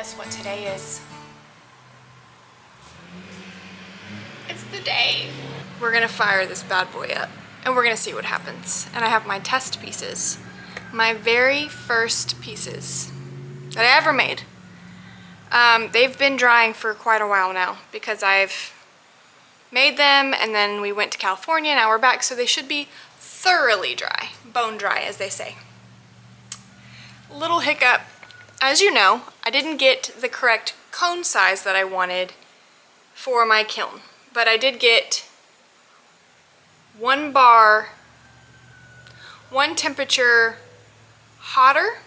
guess what today is? It's the day. We're gonna fire this bad boy up and we're gonna see what happens. And I have my test pieces. My very first pieces that I ever made. They've been drying for quite a while now because I've made them and then we went to California, now we're back, so they should be thoroughly dry, bone dry as they say. Little hiccup, as you know, I didn't get the correct cone size that I wanted for my kiln, but I did get one bar, one temperature hotter.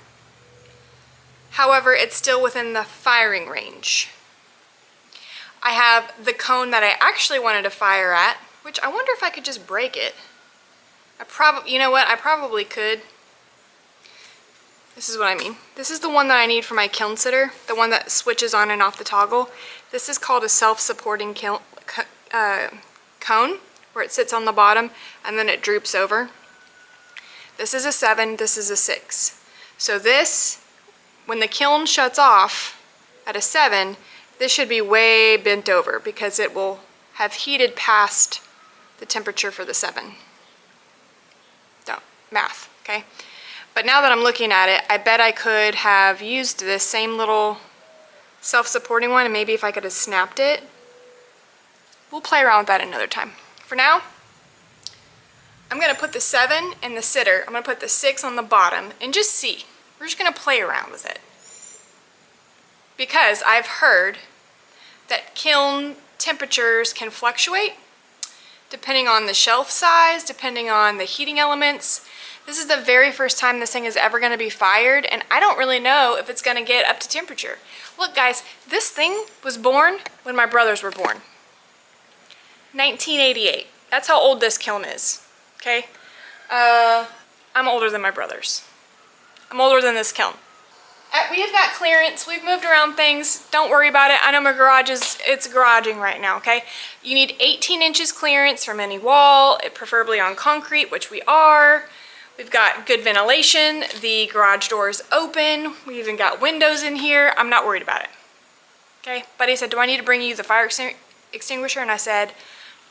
However, it's still within the firing range. I have the cone that I actually wanted to fire at, which I wonder if I could just break it. You know what, I probably could. This is what I mean. This is the one that I need for my kiln sitter, the one that switches on and off the toggle. This is called a self-supporting cone, where it sits on the bottom and then it droops over. This is a 7, this is a 6. So this, when the kiln shuts off at a 7, this should be way bent over because it will have heated past the temperature for the 7. Don't, math, okay? But now that I'm looking at it, I bet I could have used this same little self-supporting one, and maybe if I could have snapped it. We'll play around with that another time. For now, I'm gonna put the 7 in the sitter. I'm gonna put the 6 on the bottom and just see. We're just gonna play around with it. Because I've heard that kiln temperatures can fluctuate depending on the shelf size, depending on the heating elements. This is the very first time this thing is ever gonna be fired, and I don't really know if it's gonna get up to temperature. Look guys, this thing was born when my brothers were born. 1988. That's how old this kiln is, okay? I'm older than my brothers. I'm older than this kiln. We have got clearance, we've moved around things, don't worry about it. I know my garage it's garaging right now, okay? You need 18 inches clearance from any wall, preferably on concrete, which we are. We've got good ventilation, the garage door is open, we even got windows in here. I'm not worried about it, okay? Buddy said, do I need to bring you the fire extinguisher? And I said,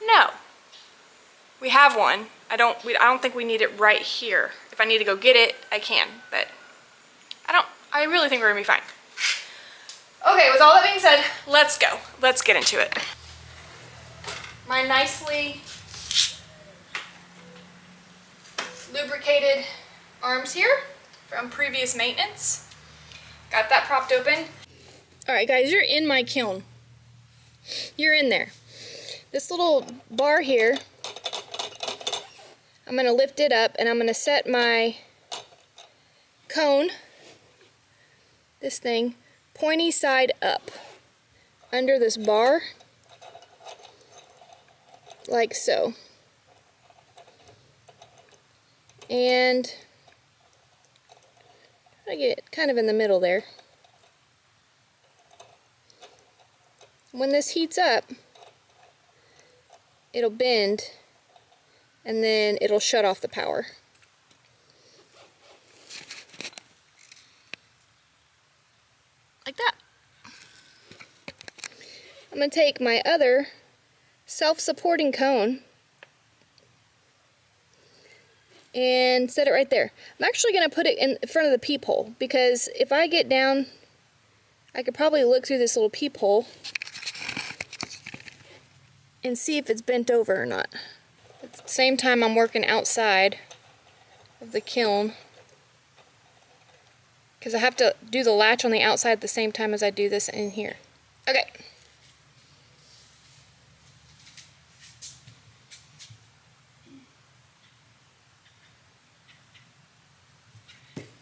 no. We have one. I don't think we need it right here. If I need to go get it, I can, but I really think we're gonna be fine. Okay, with all that being said, let's go. Let's get into it. My nicely lubricated arms here from previous maintenance. Got that propped open. All right, guys, you're in my kiln. You're in there. This little bar here, I'm gonna lift it up and I'm gonna set my cone, this thing, pointy side up under this bar, like so. And I get kind of in the middle there. When this heats up, it'll bend and then it'll shut off the power. Like that. I'm going to take my other self-supporting cone and set it right there. I'm actually going to put it in front of the peephole because if I get down, I could probably look through this little peephole and see if it's bent over or not. At the same time, I'm working outside of the kiln because I have to do the latch on the outside at the same time as I do this in here. Okay.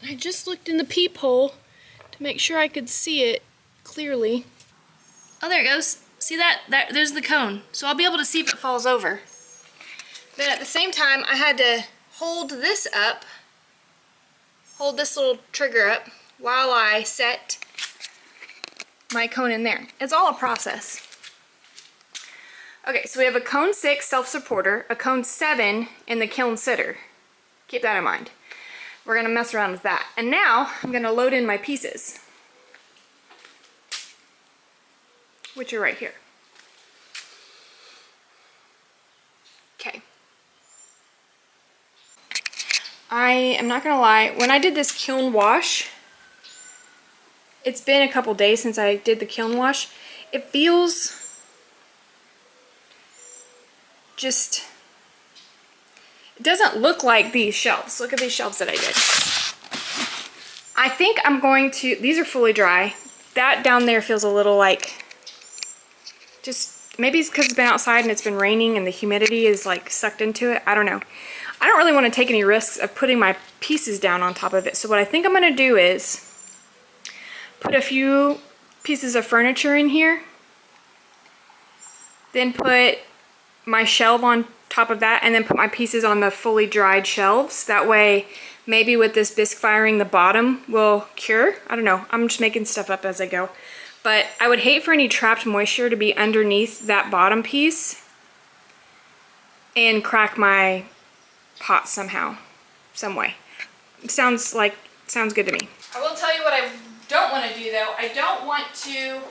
I just looked in the peephole to make sure I could see it clearly. Oh, there it goes. See that? There's the cone. So I'll be able to see if it falls over. Then at the same time, I had to hold this up, hold this little trigger up while I set my cone in there. It's all a process. Okay, so we have a cone 6 self-supporter, a cone 7 in the kiln sitter. Keep that in mind. We're gonna mess around with that. And now I'm gonna load in my pieces. which are right here. Okay. I am not gonna lie, when I did this kiln wash, it's been a couple days since I did the kiln wash. It feels just, it doesn't look like these shelves. Look at these shelves that I did. I think I'm going to, these are fully dry. That down there feels a little like, just, maybe it's because it's been outside and it's been raining and the humidity is like sucked into it. I don't know. I don't really want to take any risks of putting my pieces down on top of it. So what I think I'm going to do is put a few pieces of furniture in here, then put my shelf on top of that, and then put my pieces on the fully dried shelves. That way, maybe with this bisque firing, the bottom will cure. I don't know. I'm just making stuff up as I go. But I would hate for any trapped moisture to be underneath that bottom piece and crack my pot somehow, some way. Sounds good to me. I will tell you what I don't want to do though. I don't want to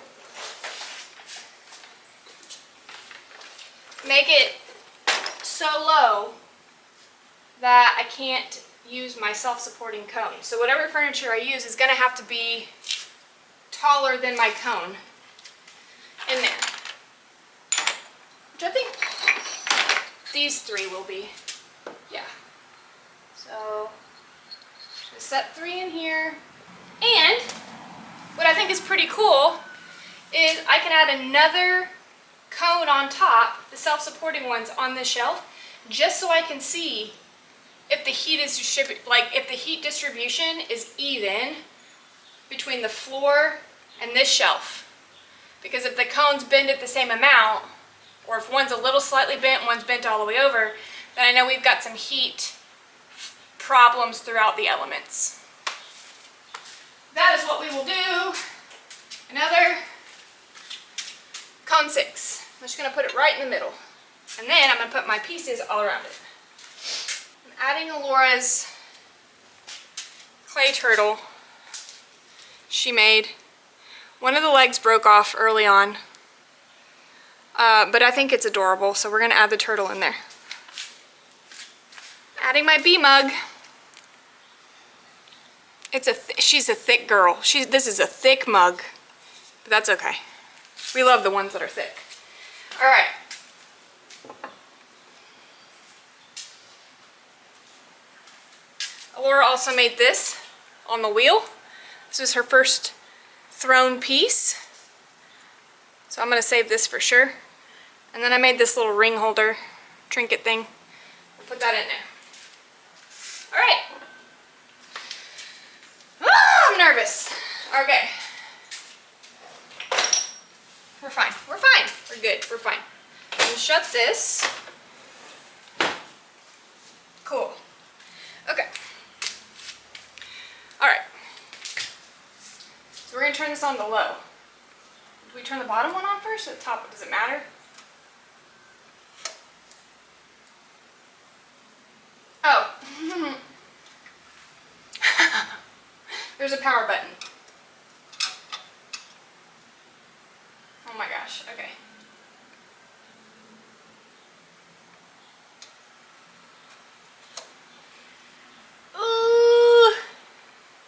make it so low that I can't use my self-supporting cone. So whatever furniture I use is going to have to be taller than my cone in there. Which I think these three will be. Yeah. So just set 3 in here. And what I think is pretty cool is I can add another cone on top, the self-supporting ones on this shelf, just so I can see if the heat is if the heat distribution is even between the floor and this shelf. Because if the cones bend at the same amount, or if one's a little slightly bent, one's bent all the way over, then I know we've got some heat problems throughout the elements. That is what we will do. Another cone 6. I'm just going to put it right in the middle. And then I'm going to put my pieces all around it. I'm adding Alora's clay turtle she made. One of the legs broke off early on, but I think it's adorable, so we're going to add the turtle in there. Adding my bee mug. She's a thick girl. This is a thick mug, but that's okay. We love the ones that are thick. All right. Alora also made this on the wheel. This was her first throne piece. So I'm going to save this for sure. And then I made this little ring holder trinket thing. We'll put that in there. All right. Oh, I'm nervous. Okay. We're fine. We're fine. We're good. We're fine. We'll shut this. Cool. Okay. All right. So we're going to turn this on to low. Do we turn the bottom one on first or the top? Does it matter? Oh. There's a power button. Oh my gosh, okay. Ooh!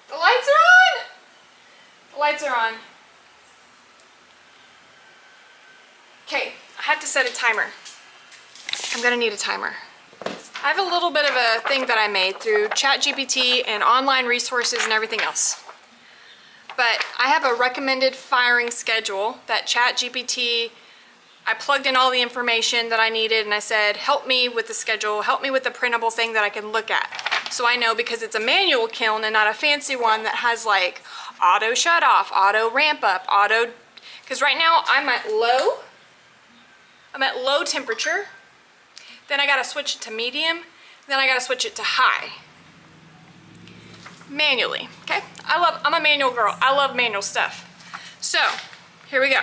The lights are on! The lights are on. Okay, I had to set a timer. I'm gonna need a timer. I have a little bit of a thing that I made through ChatGPT and online resources and everything else. But I have a recommended firing schedule that ChatGPT, I plugged in all the information that I needed and I said, help me with the schedule, help me with the printable thing that I can look at. So I know, because it's a manual kiln and not a fancy one that has like auto shut off, auto ramp up, auto, because right now I'm at low temperature. Then I gotta switch it to medium, then I gotta switch it to high. Manually, okay? I'm a manual girl. I love manual stuff. So, here we go.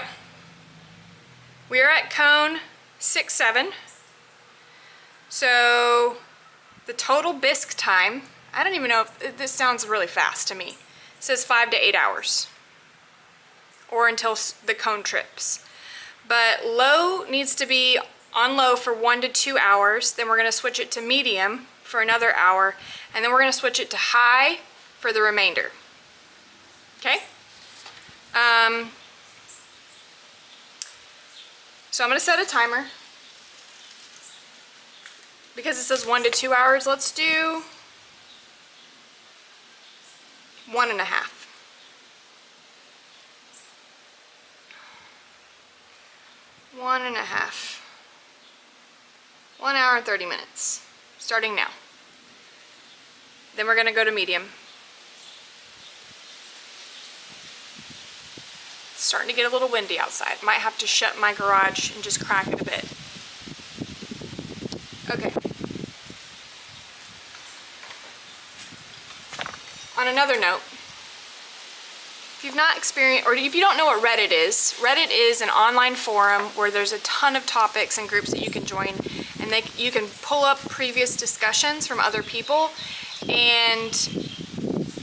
We are at cone 6, 7. So, the total bisque time, I don't even know if this sounds really fast to me. It says 5 to 8 hours. Or until the cone trips. But low needs to be on low for 1 to 2 hours. Then we're gonna switch it to medium for another hour. And then we're gonna switch it to high for the remainder. Okay? So I'm gonna set a timer. Because it says 1 to 2 hours, let's do 1.5. 1.5. 1 hour and 30 minutes, starting now. Then we're gonna go to medium. It's starting to get a little windy outside. Might have to shut my garage and just crack it a bit. Okay. On another note, if you've not experienced, or if you don't know what Reddit is an online forum where there's a ton of topics and groups that you can join, and you can pull up previous discussions from other people. And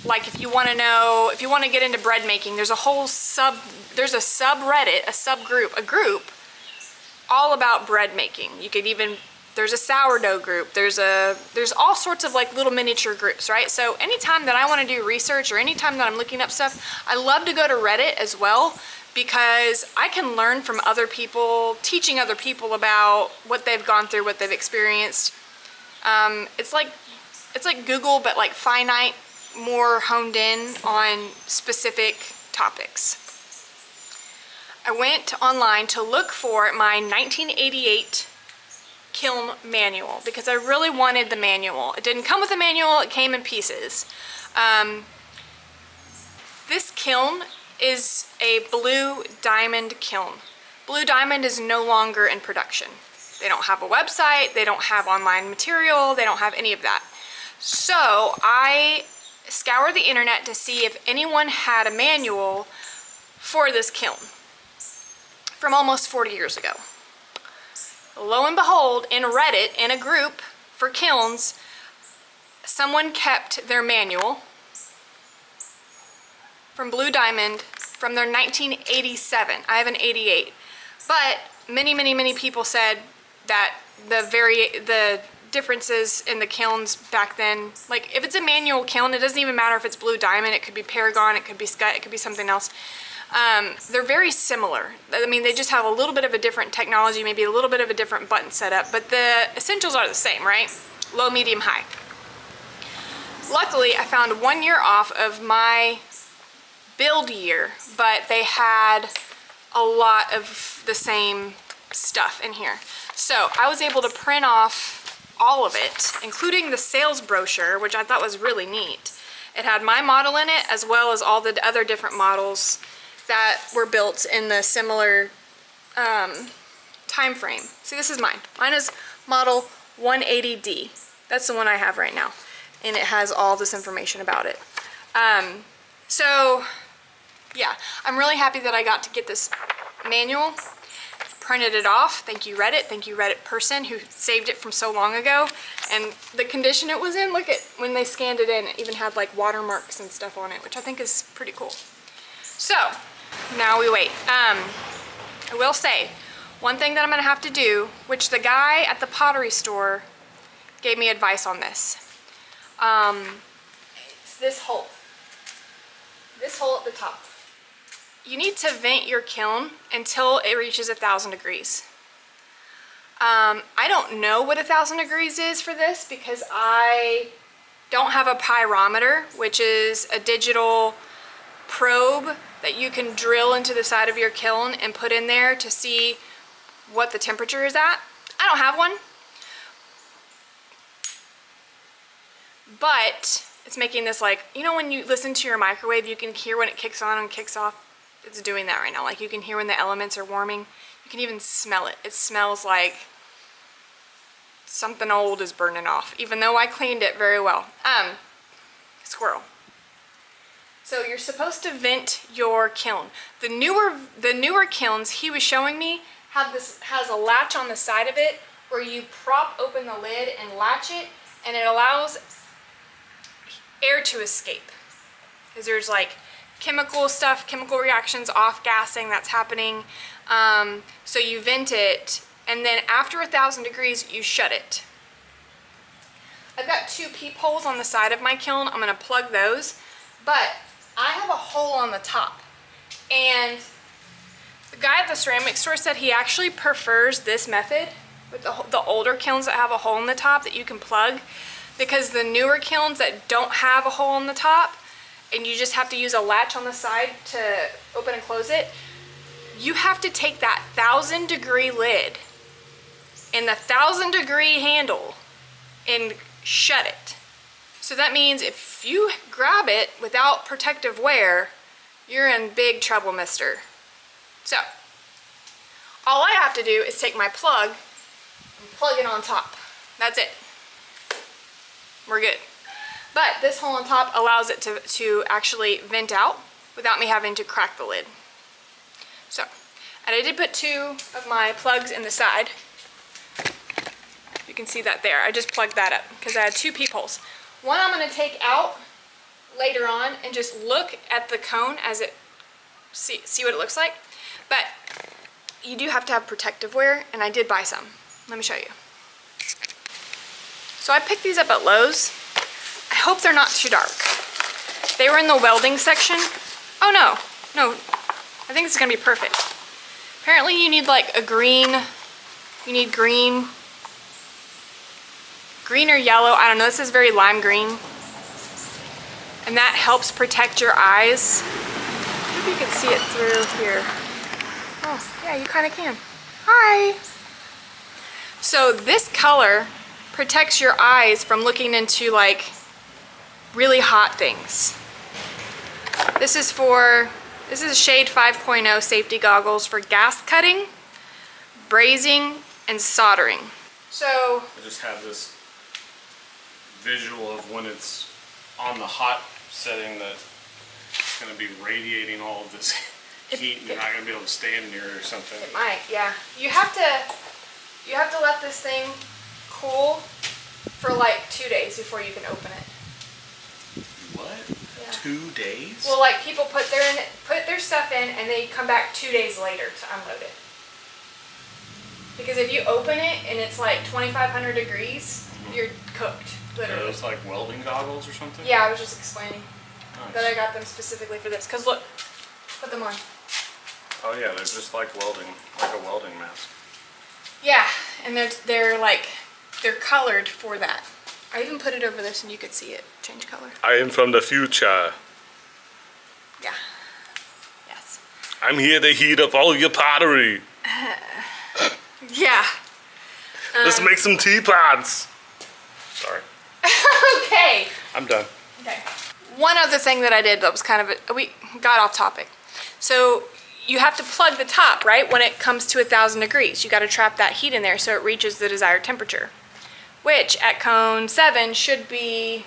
like if you want to know, if you want to get into bread making, there's a subreddit, a group all about bread making. You could even, there's a sourdough group, there's all sorts of like little miniature groups, right? So anytime that I want to do research or anytime that I'm looking up stuff, I love to go to Reddit as well, because I can learn from other people, teaching other people about what they've gone through, what they've experienced. It's like Google, but like finite, more honed in on specific topics. I went online to look for my 1988 kiln manual because I really wanted the manual. It didn't come with a manual, it came in pieces. This kiln is a Blue Diamond kiln. Blue Diamond is no longer in production. They don't have a website, they don't have online material, they don't have any of that. So I scoured the internet to see if anyone had a manual for this kiln from almost 40 years ago. Lo and behold, in Reddit, in a group for kilns, someone kept their manual from Blue Diamond from their 1987. I have an 88. But many people said that the differences in the kilns back then, like if it's a manual kiln, it doesn't even matter if it's Blue Diamond, it could be Paragon, it could be Scott, it could be something else. They're very similar. I mean, they just have a little bit of a different technology, maybe a little bit of a different button setup, but the essentials are the same, right? Low, medium, high. Luckily, I found 1 year off of my build year, but they had a lot of the same stuff in here. So I was able to print off all of it, including the sales brochure, which I thought was really neat. It had my model in it, as well as all the other different models that were built in the similar time frame. See, this is mine. Mine is model 180D. That's the one I have right now. And it has all this information about it. So, yeah, I'm really happy that I got to get this manual, printed it off. Thank you, Reddit. Thank you, Reddit person who saved it from so long ago. And the condition it was in, look at when they scanned it in, it even had like watermarks and stuff on it, which I think is pretty cool. So, now we wait. I will say, one thing that I'm gonna have to do, which the guy at the pottery store gave me advice on this. It's this hole. This hole at the top. You need to vent your kiln until it reaches 1,000 degrees. I don't know what 1,000 degrees is for this because I don't have a pyrometer, which is a digital probe that you can drill into the side of your kiln and put in there to see what the temperature is at. I don't have one. But it's making this, like, you know when you listen to your microwave, you can hear when it kicks on and kicks off? It's doing that right now. Like, you can hear when the elements are warming. You can even smell it. It smells like something old is burning off, even though I cleaned it very well. Squirrel. So you're supposed to vent your kiln. The newer kilns he was showing me has a latch on the side of it where you prop open the lid and latch it, and it allows air to escape. Because there's like chemical stuff, chemical reactions, off-gassing that's happening. So you vent it, and then after 1,000 degrees, you shut it. I've got 2 peepholes on the side of my kiln. I'm gonna plug those, but I have a hole on the top. And the guy at the ceramic store said he actually prefers this method with the older kilns that have a hole in the top that you can plug, because the newer kilns that don't have a hole in the top and you just have to use a latch on the side to open and close it, you have to take that 1,000 degree lid and the 1,000 degree handle and shut it. So that means if you grab it without protective wear, you're in big trouble, mister. So all I have to do is take my plug and plug it on top. That's it. We're good. But this hole on top allows it to actually vent out without me having to crack the lid. So, and I did put 2 of my plugs in the side. You can see that there. I just plugged that up because I had 2 peepholes. One I'm going to take out later on and just look at the cone as it, see what it looks like. But you do have to have protective wear, and I did buy some. Let me show you. So I picked these up at Lowe's. I hope they're not too dark. They were in the welding section. Oh no, I think this is gonna be perfect. Apparently you need like a green, you need green or yellow, I don't know, this is very lime green. And that helps protect your eyes. I hope you can see it through here. Oh, yeah, you kind of can. Hi. So this color protects your eyes from looking into like really hot things. This is Shade 5.0 safety goggles for gas cutting, brazing, and soldering. So I just have this visual of when it's on the hot setting that it's going to be radiating all of this heat and you're not going to be able to stand near it or something. It might, yeah. You have to let this thing cool for like 2 days before you can open it. What? Yeah. 2 days? Well, like people put their stuff in and they come back 2 days later to unload it. Because if you open it and it's like 2,500 degrees, you're cooked, literally. Are those like welding goggles or something? Yeah, I was just explaining that I Nice. got them specifically for this. Because look, put them on. Oh yeah, they're just like welding, like a welding mask. Yeah, and they're colored for that. I even put it over this and you could see it change color. I am from the future. Yeah. Yes. I'm here to heat up all your pottery. Yeah. Let's make some teapots. Sorry. Okay. I'm done. Okay. One other thing that I did that was kind of we got off topic. So you have to plug the top, right? When it comes to 1,000 degrees, you got to trap that heat in there so it reaches the desired temperature, which at cone 7 should be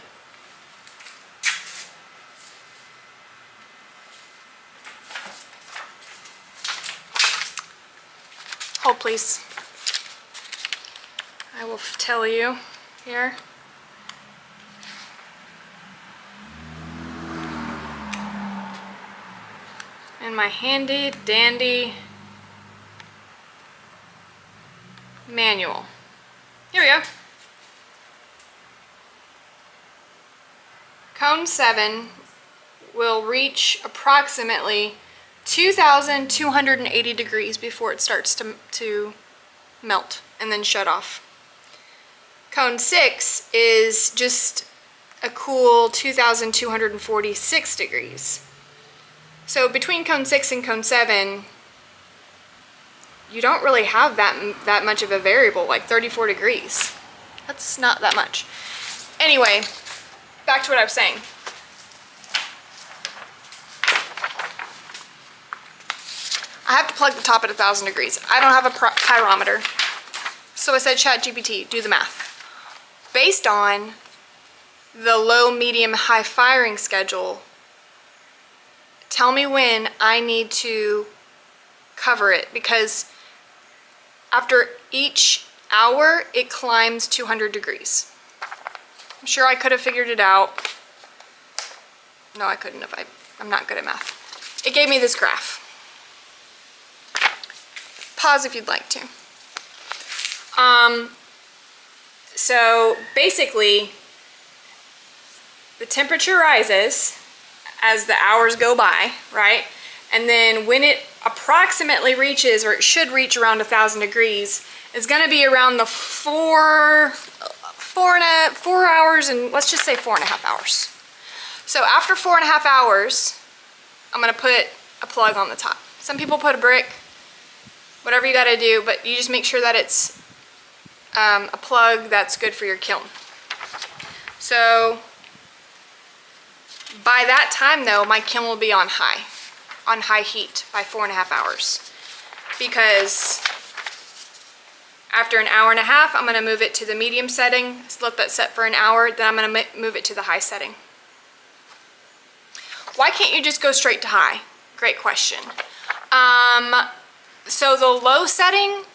hold please. I will tell you here. And my handy dandy manual. Here we go. Cone 7 will reach approximately 2,280 degrees before it starts to melt and then shut off. Cone 6 is just a cool 2,246 degrees. So between cone 6 and cone 7, you don't really have that much of a variable, like 34 degrees. That's not that much. Anyway, back to what I was saying. I have to plug the top at 1,000 degrees. I don't have a pyrometer. So I said, ChatGPT, do the math. Based on the low, medium, high firing schedule, tell me when I need to cover it, because after each hour, it climbs 200 degrees. I'm sure I could have figured it out. No, I couldn't have. I'm not good at math. It gave me this graph. Pause if you'd like to. So basically, the temperature rises as the hours go by, right? And then when it approximately reaches, or it should reach around 1,000 degrees, it's gonna be around the 4 hours, and let's just say 4.5 hours. So after 4.5 hours, I'm gonna put a plug on the top. Some people put a brick, whatever you gotta do, but you just make sure that it's a plug that's good for your kiln. So by that time though, my kiln will be on high heat by 4.5 hours. Because after an hour and a half, I'm gonna move it to the medium setting, let that set for an hour, then I'm gonna move it to the high setting. Why can't you just go straight to high? Great question. So the low setting,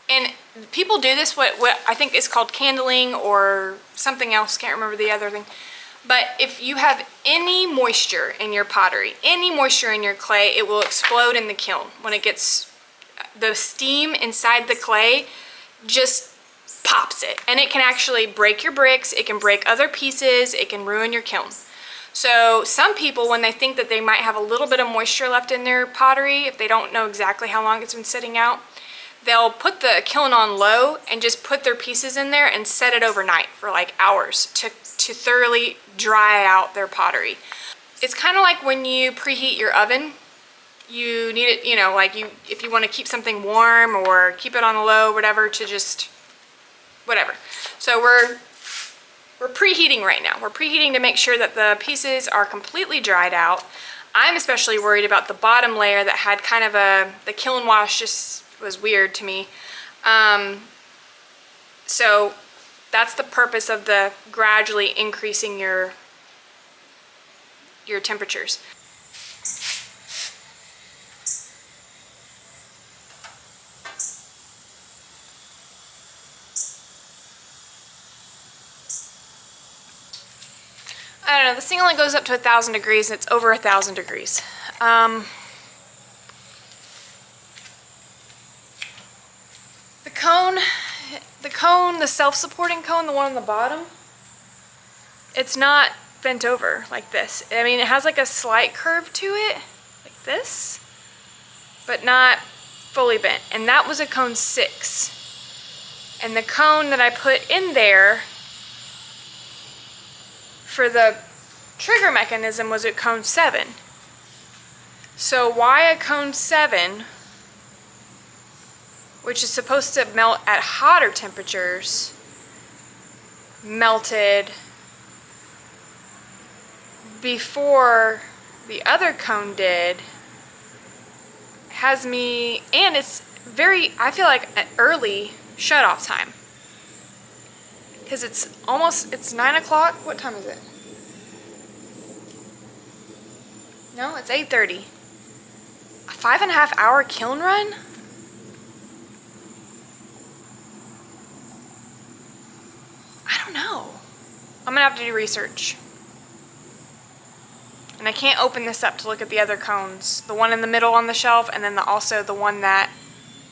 and people do this, what I think is called candling or something else, can't remember the other thing. But if you have any moisture in your pottery, any moisture in your clay, it will explode in the kiln. When it gets, the steam inside the clay just pops it. And it can actually break your bricks, it can break other pieces, it can ruin your kiln. So some people, when they think that they might have a little bit of moisture left in their pottery, if they don't know exactly how long it's been sitting out, they'll put the kiln on low and just put their pieces in there and set it overnight for like hours to thoroughly dry out their pottery. It's kind of like when you preheat your oven. You need it, you know, like if you want to keep something warm or keep it on a low, whatever, to just whatever. So we're preheating right now. We're preheating to make sure that the pieces are completely dried out. I'm especially worried about the bottom layer that had kind of the kiln wash just was weird to me. So that's the purpose of the gradually increasing your temperatures. I don't know, this thing only goes up to 1,000 degrees and it's over 1,000 degrees. The self-supporting cone, the one on the bottom, it's not bent over like this. I mean, it has like a slight curve to it, like this, but not fully bent. And that was a cone 6. And the cone that I put in there for the trigger mechanism was at cone 7. So why a cone 7, which is supposed to melt at hotter temperatures, melted before the other cone did, has me, and it's very, I feel like an early shut-off time. Because it's 9 o'clock. What time is it? No, it's 8:30. A 5.5 hour kiln run? I don't know. I'm gonna have to do research. And I can't open this up to look at the other cones. The one in the middle on the shelf, and then also the one that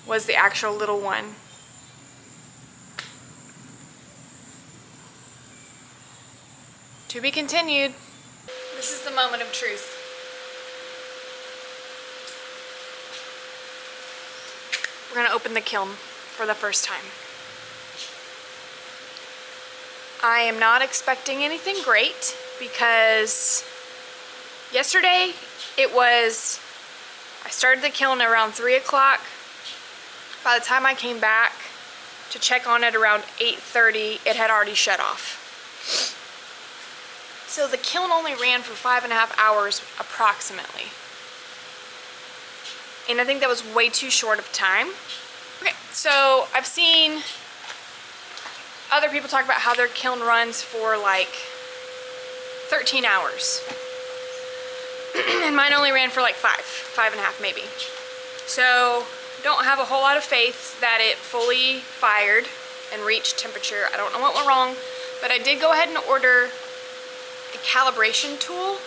was the actual little one. To be continued. This is the moment of truth. We're gonna open the kiln for the first time. I am not expecting anything great because yesterday I started the kiln around 3 o'clock. By the time I came back to check on it around 8:30, it had already shut off. So the kiln only ran for 5.5 hours approximately. And I think that was way too short of time. Okay, so I've seen other people talk about how their kiln runs for like 13 hours. And mine only ran for like 5.5 maybe. So don't have a whole lot of faith that it fully fired and reached temperature. I don't know what went wrong, but I did go ahead and order a calibration tool,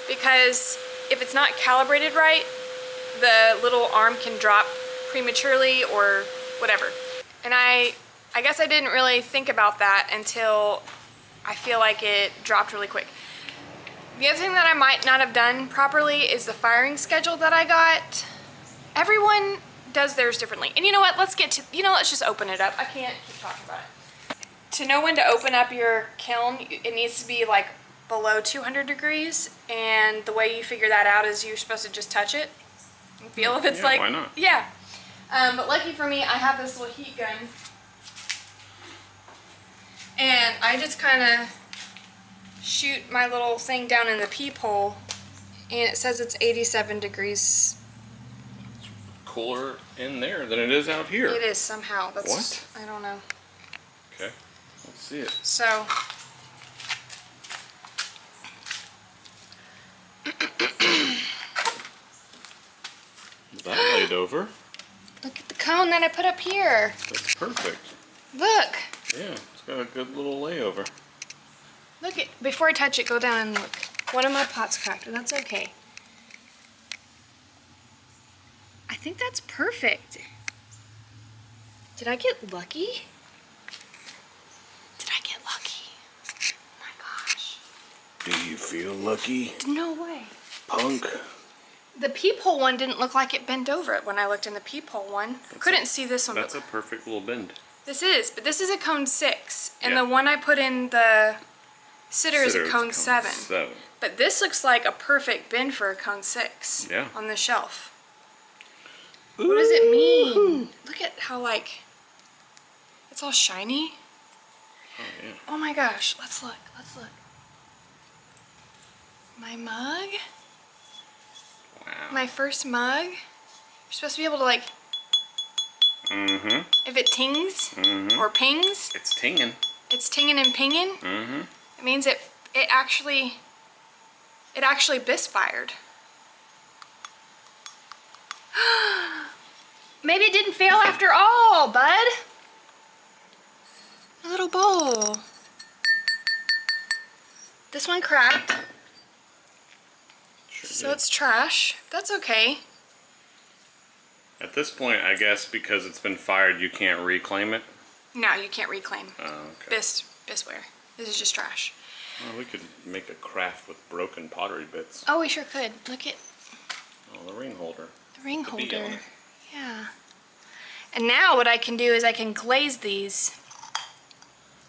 because if it's not calibrated right, the little arm can drop prematurely or whatever. And I guess I didn't really think about that until I feel like it dropped really quick. The other thing that I might not have done properly is the firing schedule that I got. Everyone does theirs differently. And you know what, let's just open it up. I can't keep talking about it. To know when to open up your kiln, it needs to be like below 200 degrees. And the way you figure that out is you're supposed to just touch it and feel if it's like, why not? Yeah. But lucky for me, I have this little heat gun. And I just kind of shoot my little thing down in the peephole, and it says it's 87 degrees. It's cooler in there than it is out here. It is somehow. That's, what? I don't know. Okay, let's see it. So, Is that laid over? look at the cone that I put up here. That's perfect. Look. Yeah, it's got a good little layover. Look at, before I touch it, go down and look. One of my pots cracked, and that's okay. I think that's perfect. Did I get lucky? Did I get lucky? Oh my gosh. Do you feel lucky, No way. punk? The peephole one didn't look like it bent over it when I looked in the peephole one. Couldn't see this one. That's a perfect little bend. This is, but this is a cone 6, and Yeah. the one I put in the sitter is a cone 7. 7. But this looks like a perfect bend for a cone 6 Yeah. on the shelf. What does it mean? Look at how, like, it's all shiny. Oh, yeah. Oh my gosh, let's look, let's look. My mug? Wow. My first mug? You're supposed to be able to, like, Mm-hmm. if it tings or pings, It's tinging. it's tinging and pinging. Mm-hmm. It means it actually bisfired. Maybe it didn't fail after all, bud. A little bowl. This one cracked, Sure so did. it's trash. That's okay. At this point, I guess because it's been fired, you can't reclaim it. No, you can't reclaim. Oh, okay. Bisware. This is just trash. Well, we could make a craft with broken pottery bits. Oh, we sure could. Look at Oh, the ring holder. the ring The bee on holder. it. Yeah. And now what I can do is I can glaze these.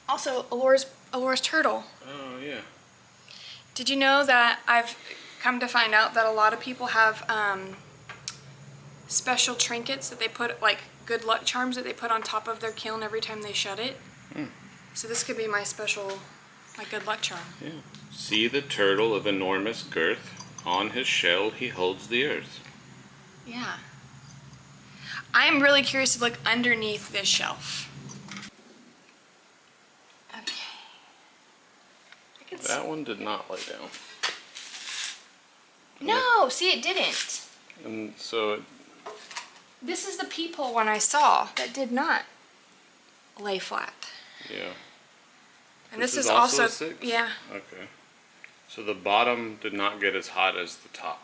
Also, Alora's turtle. Oh, yeah. Did you know that I've come to find out that a lot of people have special trinkets that they put, like good luck charms that they put on top of their kiln every time they shut it? So this could be my special, my good luck charm. Yeah. See the turtle of enormous girth. On his shell he holds the earth. Yeah. I'm really curious to look underneath this shelf. Okay. I can That one did not lay down. No, see, it didn't. And so it, This is the peephole one I saw that did not lay flat. yeah. And this is also also a 6? yeah. Okay. So the bottom did not get as hot as the top.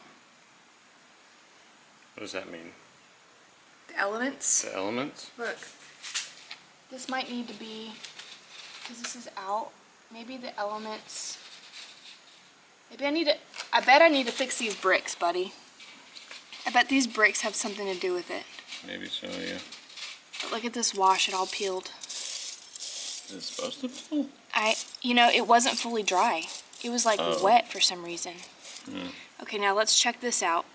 What does that mean? The elements. The elements? Look, this might need to be, because this is out, maybe the elements, maybe I bet I need to fix these bricks, buddy. I bet these bricks have something to do with it. Maybe so, yeah. But look at this wash, it all peeled. Is it supposed to peel? It wasn't fully dry. It was like Oh. wet for some reason. Hmm. Okay, now let's check this out.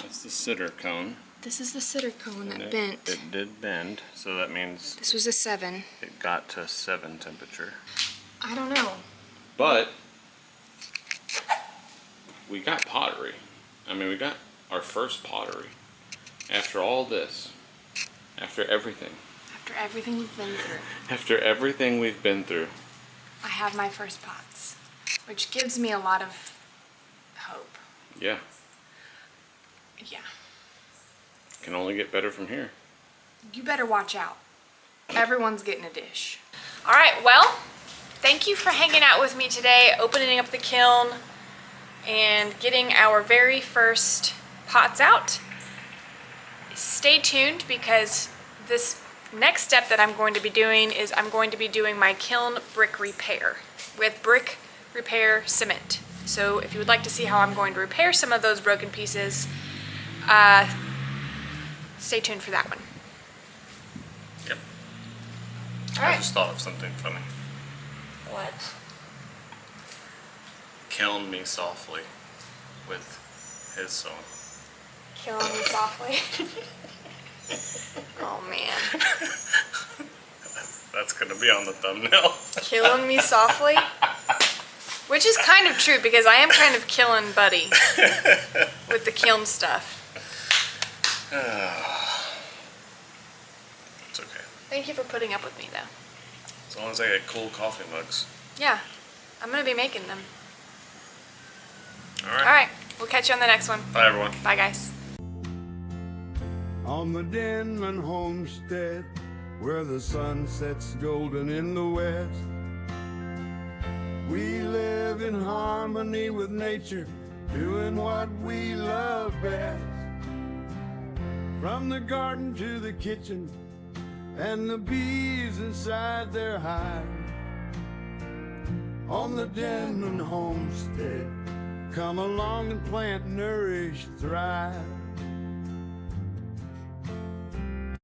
That's the sitter cone. This is the sitter cone And that bent. It did bend, so that means This was a 7. it got to 7 temperature. I don't know. But we got pottery. I mean, we got our first pottery. After all this, after everything, After everything we've been through, after everything we've been through, I have my first pots, which gives me a lot of hope. yeah, Yeah. can only get better from here. You better watch out. Everyone's getting a dish. All right, well, thank you for hanging out with me today, opening up the kiln and getting our very first pots out. Stay tuned because this next step that I'm going to be doing is I'm going to be doing my kiln brick repair with brick repair cement. So if you would like to see how I'm going to repair some of those broken pieces, stay tuned for that one. Yep. All I right. just thought of something funny. What? Kiln me softly with his song. Killing me softly. Oh man. That's gonna be on the thumbnail. Killing me softly? Which is kind of true because I am kind of killing Buddy with the kiln stuff. It's okay. Thank you for putting up with me though. As long as I get cool coffee mugs. Yeah, I'm gonna be making them. Alright. All right, we'll catch you on the next one. Bye everyone. Bye guys. On the Denman homestead, where the sun sets golden in the west, we live in harmony with nature, doing what we love best. From the garden to the kitchen, and the bees inside their hive. On the Denman homestead, come along and plant, nourish, thrive.